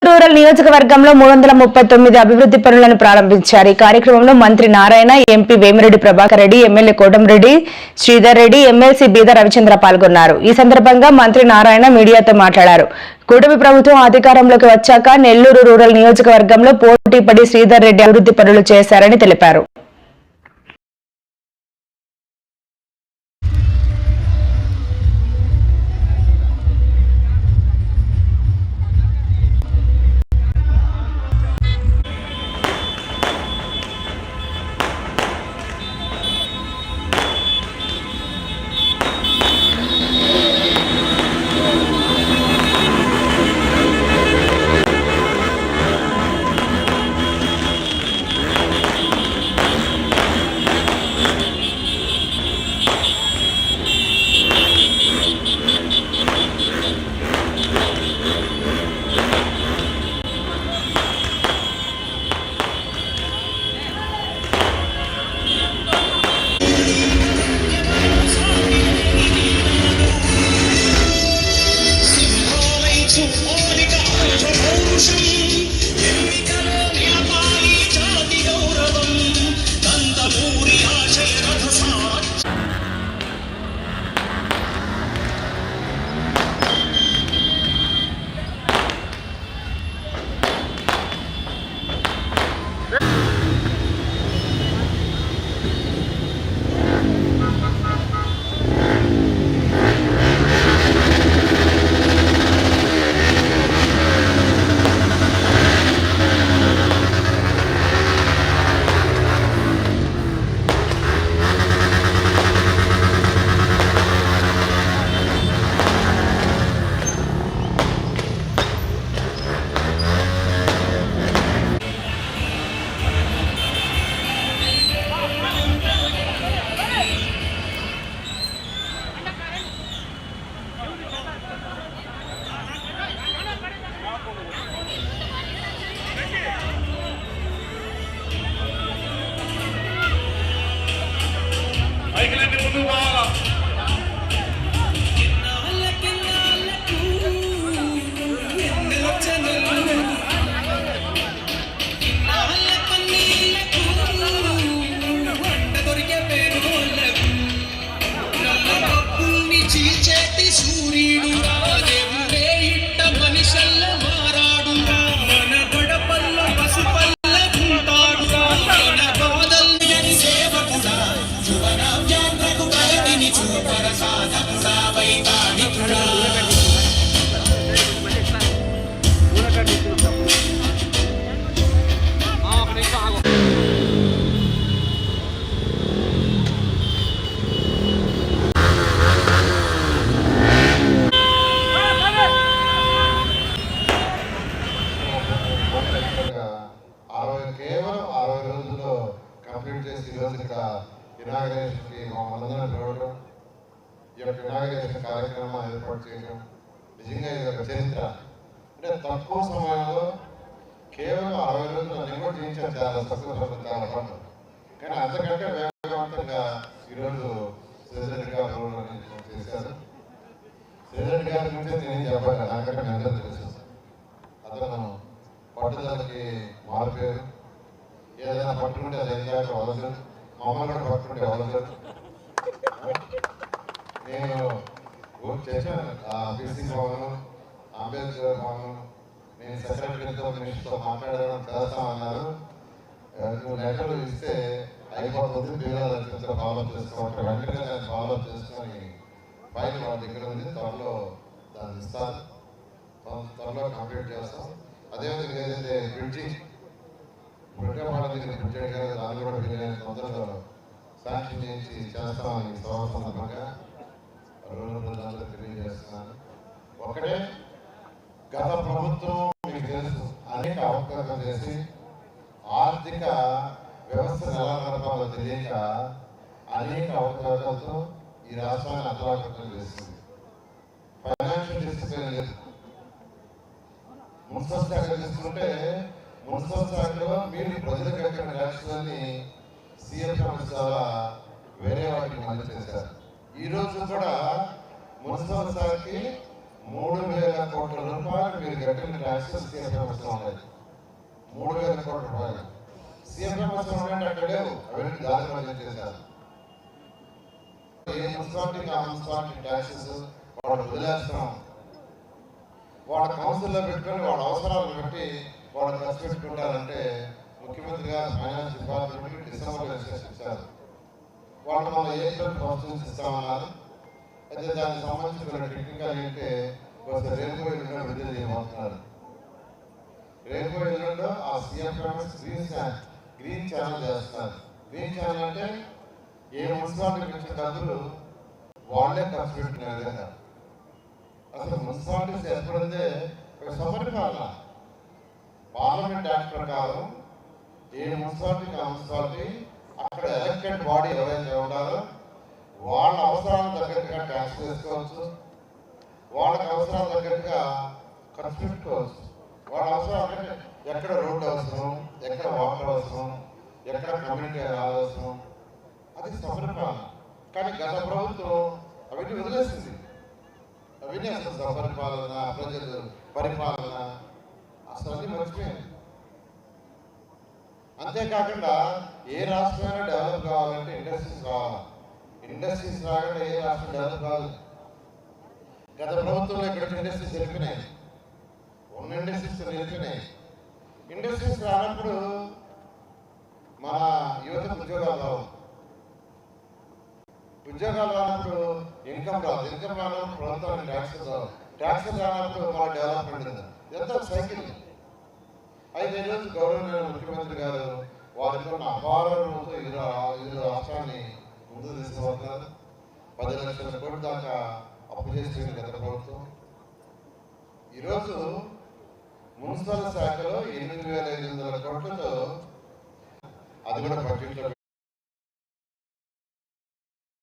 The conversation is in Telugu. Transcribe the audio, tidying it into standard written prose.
రూరల్ నియోజకవర్గంలో 339 అభివృద్ధి పనులను ప్రారంభించారు. ఈ కార్యక్రమంలో మంత్రి Narayana, MP Vemireddy Prabhakar Reddy, MLA Kotamreddy Sridhar Reddy, MLC బీద రవిచంద్ర పాల్గొన్నారు. ఈ సందర్భంగా మంత్రి నారాయణ మీడియాతో మాట్లాడారు. కూటమి ప్రభుత్వం అధికారంలోకి వచ్చాక నెల్లూరు రూరల్ నియోజకవర్గంలో పోటీపడి శ్రీధర్ రెడ్డి అభివృద్ధి పనులు చేశారని తెలిపారు. కేవలం 60 రోజుల్లో కంప్లీట్ చేసి ఈరోజు ఇక్కడ ఇనాగరేషన్కి మనందరం చూడడం, ఈ యొక్క ఇనాగరేషన్ కార్యక్రమం ఏర్పాటు చేయడం నిజంగా ఇది ఒక చరిత్ర. అంటే తక్కువ సమయంలో కేవలం 60 రోజులు నేను కూడా చేయించాను, చాలా తక్కువ సమయం, చాలా పనులు. కానీ అంతకంటే వేగవంతంగా ఈరోజు శ్రీధర్ రెడ్డి గారు చేశారు. శ్రీధర్ రెడ్డి గారి గురించి నేనేం చెప్పాలి, నాకంటే మీ అందరూ తెలుసు. అతను పట్టుదలకి మారిపోయారు. ఏదైనా పట్టుకుంటే అది ఎంజాయ్ వదలదు, మమ్మల్ని కూడా పట్టుకుంటే వదలదు. నేను చేశాను బీసీ భవన్, అంబేద్కర్ భవన్, నేను సెక్రటరీతో మినిస్టర్తో మాట్లాడడం చేస్తామన్నారు. నువ్వు లెటర్లు ఇస్తే అయిపోతుంది, బీరాలు ఫాలో చేసుకోవాలి. వెంటనే దాన్ని ఫాలో చేసుకొని ఫైల్ వాళ్ళ దగ్గర ఉంది, త్వరలో దాన్ని ఇస్తాను, త్వరలో కంప్లీట్ చేస్తాం. అదేవిధంగా ఏదైతే బ్రిడ్జి బుడ్డవాళ్ళ దగ్గర బ్రిడ్జ్ అడిగారు, దాన్ని కూడా వీలైన తొందరగా శాంక్షన్ చేసి చేస్తామని సందర్భంగా రూరల్ ప్రజలందరూ తెలియజేస్తున్నాను. ఒకటే, గత ప్రభుత్వం మీకు తెలుసు అనేక అవకాశాలు చేసి ఆర్థిక వ్యవస్థను ఎలా నడపాలో తెలియక అనేక అవకాశాలతో ఈ రాష్ట్రాన్ని అతలాకుతలం చేస్తుంది. ఫైనాన్షియల్ డిసిప్లిన్ లేదు. మున్సిపల్ శాఖ తీసుకుంటే మున్సిపల్ శాఖలో మీరు ప్రజలకు కట్టిన ట్యాక్స్లని సీఎం ద్వారా వేరే వాటికి మళ్ళీ చేశారు. ఈరోజు కూడా మున్సిపల్ శాఖకి 3,000 కోట్ల రూపాయలు మీరు కట్టిన ట్యాక్సెస్ సిఎఫ్ఎంఎస్ ఉన్నాయి. 3,000 కోట్ల రూపాయలు సిఎఫ్ఎంఎస్ ఉన్నాయంటే అక్కడ లేవు, అవన్నీ దారి చేశారు. ఏ మున్సిపాలిటీకి ఆ మున్సిపాలిటీ ట్యాక్సెస్ వాళ్ళు వదిలేస్తాం, వాళ్ళ కౌన్సిల్లో పెట్టుకొని వాళ్ళ అవసరాలను బట్టి వాళ్ళు ఖర్చు పెట్టుకుంటారంటే ముఖ్యమంత్రి గారు ఫైనాన్స్ డిపార్ట్మెంట్కి డిసెంబర్లో ఇచ్చారు. వాళ్ళు మన ఏప్రిల్ ఫస్ట్ నుంచి ఇస్తామన్నారు. అయితే దానికి సంబంధించి కొన్ని టెక్నికల్ ఏంటంటే కొంచెం రేపు ఎల్లుండో విడుదల చేయబోతున్నారు. రేపు ఎల్లుండో ఆ సిఎఫ్ఎంఎస్ గ్రీన్ ఛానల్ చేస్తున్నారు. గ్రీన్ ఛానల్ అంటే ఏ మున్సిపాలిటీకి ఇచ్చిన డబ్బులు వాళ్ళే ఖర్చు పెట్టుకునే విధంగా. అసలు మున్సిపాలిటీస్ ఏర్పడిందే ఒక సమరిపాలన. పార్లమెంట్ యాక్ట్ ప్రకారం ఏ మున్సిపాలిటీకి ఆ మున్సిపాలిటీ అక్కడ ఎలక్టెడ్ బాడీ ఎవరైతే ఉండాలో వాళ్ళ అవసరాలకు తగ్గట్టుగా ట్యాక్స్ వేసుకోవచ్చు, వాళ్ళకి అవసరాలకు తగ్గట్టుగా ఖర్చు పెట్టుకోవచ్చు. వాళ్ళ అవసరాలు అంటే ఎక్కడ రోడ్డు అవసరం, ఎక్కడ వాటర్ అవసరం, ఎక్కడ కమ్యూనిటీ అవసరం, అది సమరిపాలన. కానీ గత ప్రభుత్వం అవన్నీ వదిలేసింది. అవన్నీ అసలు సమరిపాలన, ప్రజలు పరిపాలన అసలు అన్నీ మర్చిపోయింది. అంతేకాకుండా ఏ రాష్ట్రమైనా డెవలప్ కావాలంటే ఇండస్ట్రీస్ రావాలి. ఇండస్ట్రీస్ రాకుండా ఏ రాష్ట్రం డెవలప్ కావాలి. గత ప్రభుత్వంలో ఇక్కడ ఇండస్ట్రీస్ వెళ్ళిపోయినాయి, ఉన్న ఇండస్ట్రీస్ వెళ్ళిపోయినాయి. ఇండస్ట్రీస్ రానప్పుడు మన యువతకు ఉద్యోగాలు రావు. ఉద్యోగాలు రానప్పుడు ఇన్కమ్ రాదు. ఇన్కమ్ రానప్పుడు ప్రభుత్వానికి ట్యాక్సెస్ రావు. ట్యాక్సెస్ రానప్పుడు మన డెవలప్మెంట్ ఉంది. ఇదంతా సైకిల్. అయితే ఈరోజు గౌరవనీయ ముఖ్యమంత్రి గారు వారికి ఉన్న అపారంతో ఇది రాష్ట్రాన్ని ముందుకు తీసుకుపోతున్నారు. 10 లక్షల కోట్ల దాకా అప్పు చేసింది గత ప్రభుత్వం. ఈరోజు మున్సిపల్ శాఖలో 8,500 కోట్లతో అది కూడా బడ్జెట్లో